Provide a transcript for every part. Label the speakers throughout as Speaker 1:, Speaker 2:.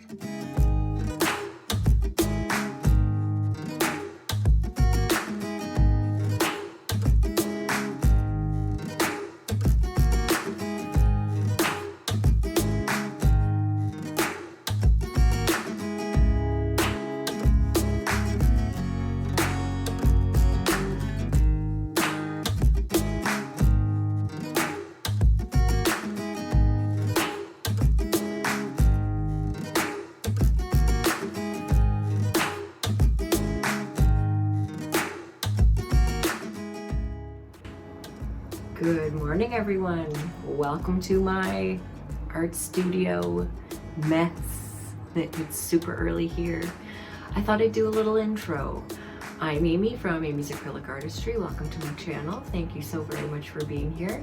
Speaker 1: Good morning, everyone. Welcome to my art studio mess. It's super early here. I thought I'd do a little intro. I'm Amy from Amy's Acrylic Artistry. Welcome to my channel. Thank you so very much for being here.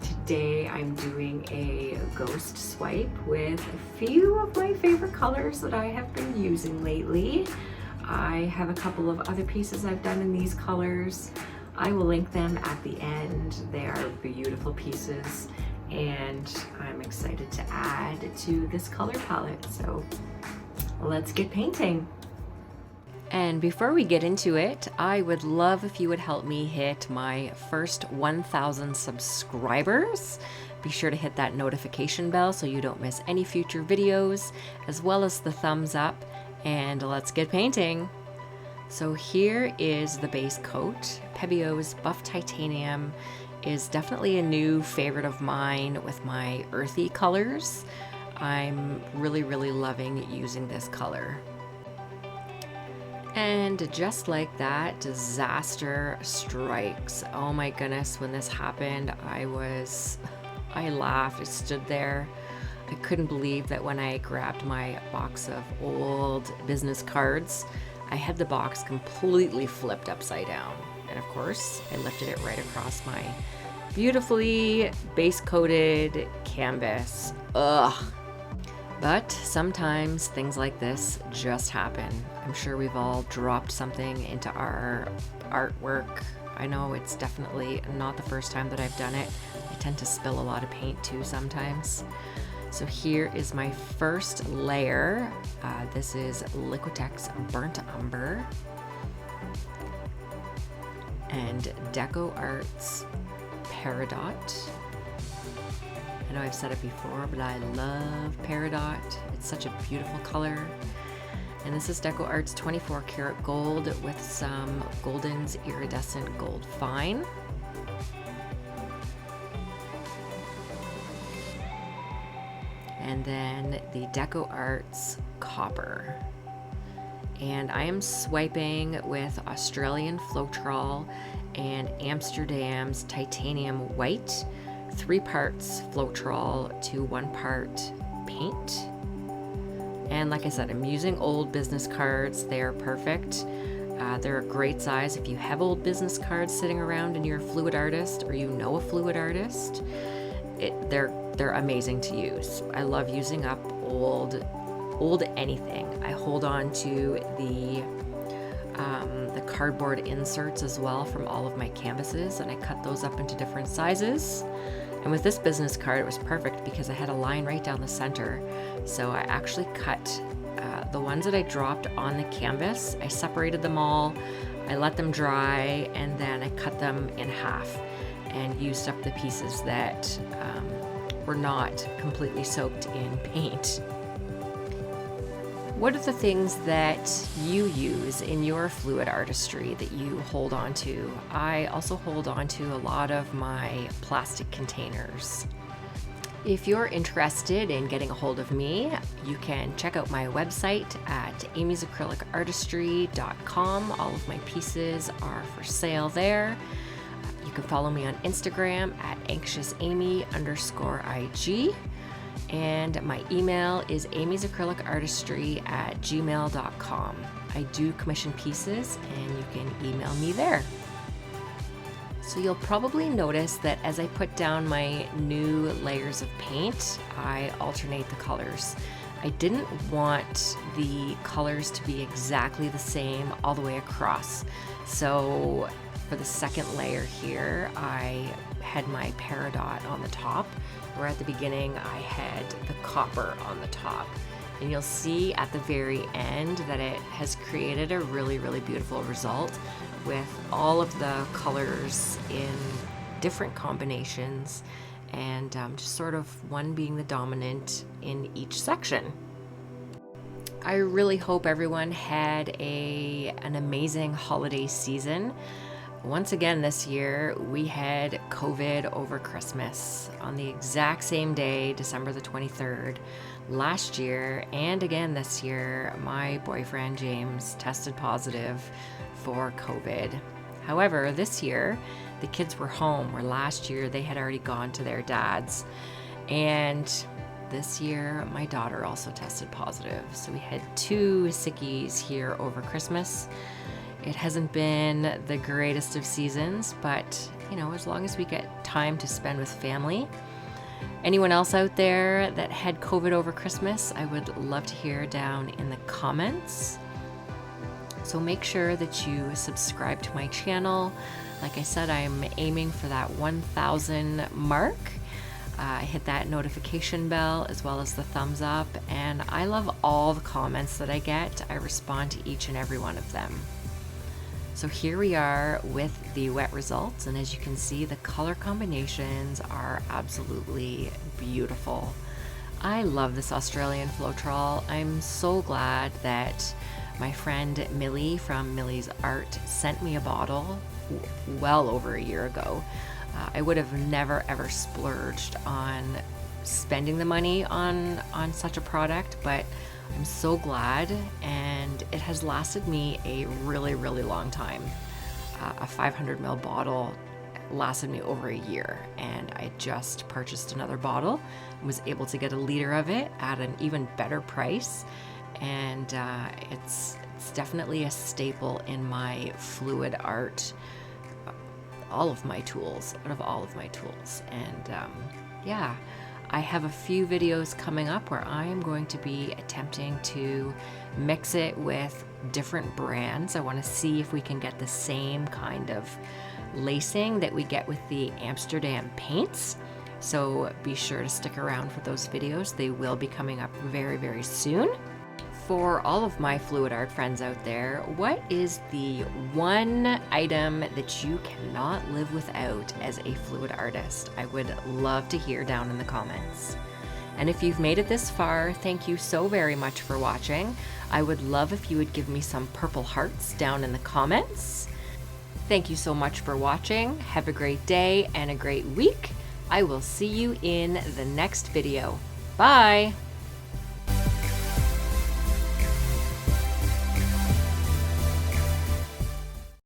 Speaker 1: Today I'm doing a ghost swipe with a few of my favorite colors that I have been using lately. I have a couple of other pieces I've done in these colors. I will link them at the end. They are beautiful pieces and I'm excited to add to this color palette. So let's get painting. And before we get into it, I would love if you would help me hit my first 1,000 subscribers. Be sure to hit that notification bell so you don't miss any future videos, as well as the thumbs up, and let's get painting. So here is the base coat. Pebeo's Buff Titanium is definitely a new favorite of mine with my earthy colors. I'm really loving using this color. And just like that, disaster strikes. Oh my goodness, when this happened, I laughed. I stood there. I couldn't believe that when I grabbed my box of old business cards, I had the box completely flipped upside down. And of course, I lifted it right across my beautifully base coated canvas. Ugh. But sometimes things like this just happen. I'm sure we've all dropped something into our artwork. I know it's definitely not the first time that I've done it. I tend to spill a lot of paint too sometimes. So here is my first layer. This is Liquidtex Burnt Umber and DecoArt's Peridot. I know I've said it before, but I love Peridot. It's such a beautiful color. And this is DecoArt's 24 karat gold with some Golden's Iridescent Gold Fine. And then the DecoArt's Copper. And I am swiping with Australian floetrol and Amsterdam's Titanium White, 3 parts floetrol to 1 part paint. And like I said, I'm using old business cards. They are perfect. They're a great size if you have old business cards sitting around and you're a fluid artist or you know a fluid artist. They're amazing to use. I love using up old anything. I hold on to the cardboard inserts as well from all of my canvases, and I cut those up into different sizes. And with this business card, it was perfect because I had a line right down the center. So I actually cut the ones that I dropped on the canvas. I separated them all, I let them dry, and then I cut them in half and used up the pieces that were not completely soaked in paint. What are the things that you use in your fluid artistry that you hold on to? I also hold on to a lot of my plastic containers. If you're interested in getting a hold of me, you can check out my website at amysacrylicartistry.com. All of my pieces are for sale there. You can follow me on Instagram at anxiousamy_IG. And my email is amysacrylicartistry@gmail.com. I do commission pieces and you can email me there. So you'll probably notice that as I put down my new layers of paint, I alternate the colors. I didn't want the colors to be exactly the same all the way across. So for the second layer here, I had my Peridot on the top, where at the beginning I had the copper on the top. And you'll see at the very end that it has created a really, really beautiful result with all of the colors in different combinations, and just sort of one being the dominant in each section. I really hope everyone had an amazing holiday season. Once again this year, we had COVID over Christmas on the exact same day, December the 23rd. Last year and again this year, my boyfriend James tested positive for COVID. However, this year, the kids were home, where last year they had already gone to their dad's. And this year, my daughter also tested positive. So we had 2 sickies here over Christmas. It hasn't been the greatest of seasons, but you know, as long as we get time to spend with family. Anyone else out there that had COVID over Christmas, I would love to hear down in the comments. So make sure that you subscribe to my channel. Like I said, I'm aiming for that 1,000 mark. Hit that notification bell as well as the thumbs up, and I love all the comments that I get. I respond to each and every one of them. So here we are with the wet results, and as you can see, the color combinations are absolutely beautiful. I love this Australian floetrol. I'm so glad that my friend Millie from Millie's Art sent me a bottle well over a year ago. I would have never ever splurged on spending the money on such a product, but I'm so glad, and it has lasted me a really, really long time. A 500 ml bottle lasted me over a year, and I just purchased another bottle and was able to get a liter of it at an even better price. And it's definitely a staple in my fluid art, out of all of my tools. And yeah, I have a few videos coming up where I am going to be attempting to mix it with different brands. I want to see if we can get the same kind of lacing that we get with the Amsterdam paints. So be sure to stick around for those videos. They will be coming up very, very soon. For all of my fluid art friends out there, what is the one item that you cannot live without as a fluid artist? I would love to hear down in the comments. And if you've made it this far, thank you so very much for watching. I would love if you would give me some purple hearts down in the comments. Thank you so much for watching. Have a great day and a great week. I will see you in the next video. Bye!